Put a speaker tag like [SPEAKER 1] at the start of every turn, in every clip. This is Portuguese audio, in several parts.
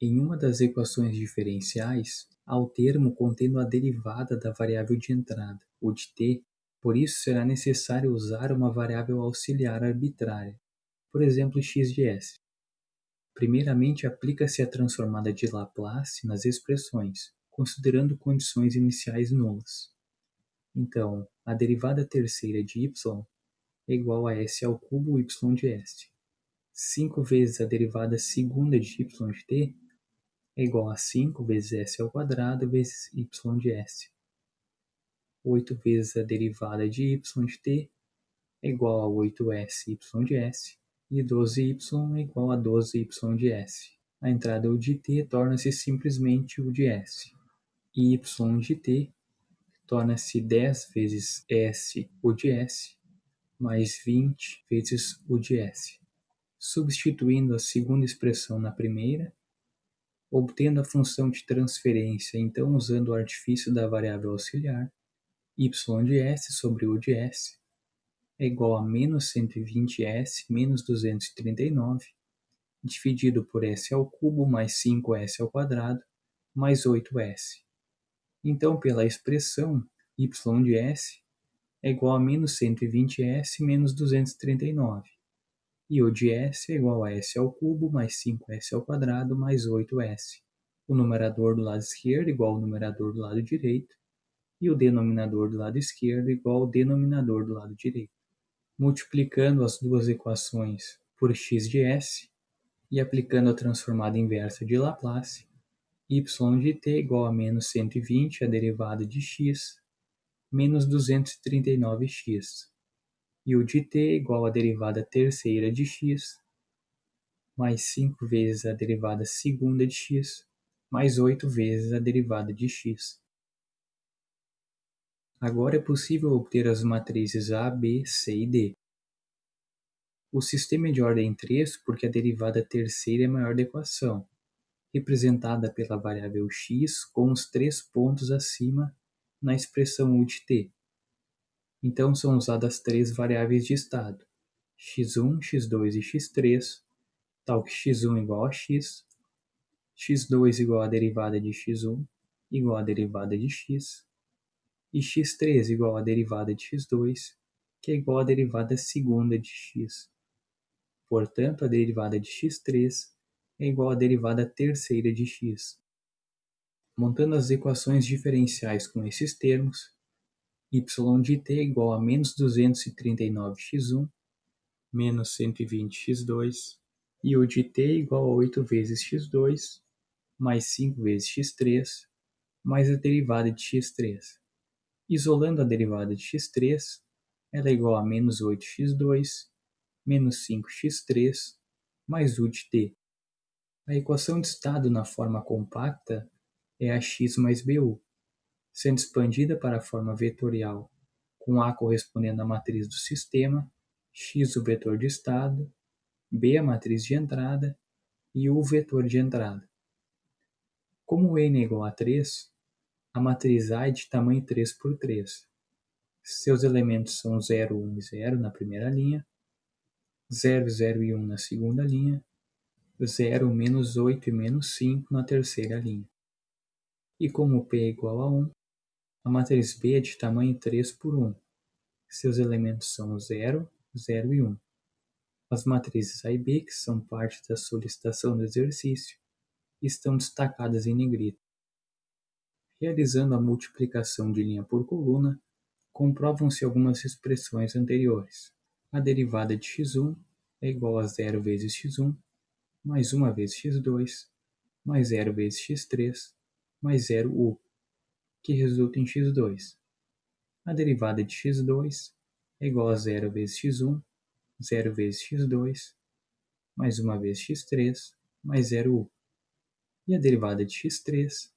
[SPEAKER 1] Em uma das equações diferenciais, há o termo contendo a derivada da variável de entrada, o de t, por isso será necessário usar uma variável auxiliar arbitrária, por exemplo x de s. Primeiramente, aplica-se a transformada de Laplace nas expressões, considerando condições iniciais nulas. Então, a derivada terceira de y é igual a s ao cubo y de s. 5 vezes a derivada segunda de y de t é igual a 5 vezes s ao quadrado vezes y de s. 8 vezes a derivada de y de t é igual a 8s y de s. E 12y é igual a 12y de s. A entrada u de t torna-se simplesmente u de s. E y de t torna-se 10 vezes s u de s mais 20 vezes u de s. Substituindo a segunda expressão na primeira, obtendo a função de transferência, então usando o artifício da variável auxiliar, y de s sobre u de s é igual a menos 120s menos 239, dividido por s ao cubo mais 5s ao quadrado mais 8s. Então, pela expressão y de s é igual a menos 120s menos 239. E o de s é igual a s ao cubo mais 5s ao quadrado mais 8s. O numerador do lado esquerdo igual ao numerador do lado direito, e o denominador do lado esquerdo igual ao denominador do lado direito. Multiplicando as duas equações por x de s e aplicando a transformada inversa de Laplace, y de t igual a menos 120 a derivada de x menos 239x. E o de t igual a derivada terceira de x mais 5 vezes a derivada segunda de x mais 8 vezes a derivada de x. Agora é possível obter as matrizes A, B, C e D. O sistema é de ordem 3 porque a derivada terceira é maior da equação, representada pela variável x com os 3 pontos acima na expressão u de t. Então são usadas 3 variáveis de estado, x1, x2 e x3, tal que x1 igual a x, x2 igual a derivada de x1 igual a derivada de x, e x3 igual a derivada de x2, que é igual a derivada segunda de x. Portanto, a derivada de x3 é igual à derivada terceira de x. Montando as equações diferenciais com esses termos, y de t é igual a menos 239x1 menos 120x2, e o de t é igual a 8 vezes x2 mais 5 vezes x3 mais a derivada de x3. Isolando a derivada de x3, ela é igual a menos 8x2 menos 5x3 mais u de t. A equação de estado na forma compacta é a x mais bu, sendo expandida para a forma vetorial, com A correspondendo à matriz do sistema, x o vetor de estado, B a matriz de entrada e U o vetor de entrada. Como n é igual a 3, a matriz A é de tamanho 3 por 3. Seus elementos são 0, 1 e 0 na primeira linha, 0, 0 e 1 na segunda linha, 0, menos 8 e menos 5 na terceira linha. E como P é igual a 1, a matriz B é de tamanho 3 por 1. Seus elementos são 0, 0 e 1. As matrizes A e B, que são parte da solicitação do exercício, estão destacadas em negrito. Realizando a multiplicação de linha por coluna, comprovam-se algumas expressões anteriores. A derivada de x1 é igual a 0 vezes x1, mais 1 vezes x2, mais 0 vezes x3, mais 0u, que resulta em x2. A derivada de x2 é igual a 0 vezes x1, 0 vezes x2, mais 1 vezes x3, mais 0u. E a derivada de x3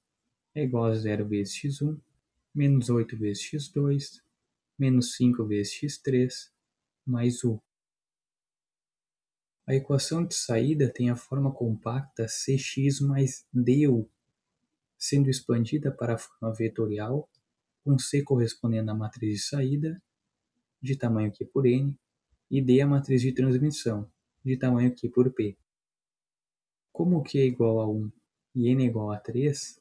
[SPEAKER 1] é igual a 0 vezes x1, menos 8 vezes x2, menos 5 vezes x3, mais u. A equação de saída tem a forma compacta cx mais du, sendo expandida para a forma vetorial, com C correspondendo à matriz de saída, de tamanho Q por N, e D a matriz de transmissão, de tamanho Q por P. Como Q é igual a 1 e n igual a 3,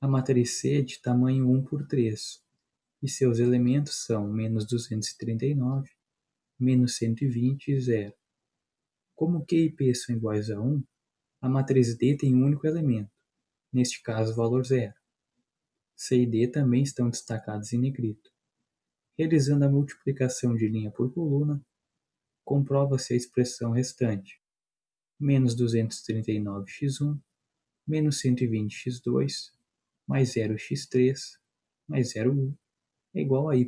[SPEAKER 1] a matriz C é de tamanho 1 por 3, e seus elementos são menos 239, menos 120 e 0. Como Q e P são iguais a 1, a matriz D tem um único elemento, neste caso o valor 0. C e D também estão destacados em negrito. Realizando a multiplicação de linha por coluna, comprova-se a expressão restante: menos 239x1, menos 120x2, mais 0x3, mais 0,1 é igual a y.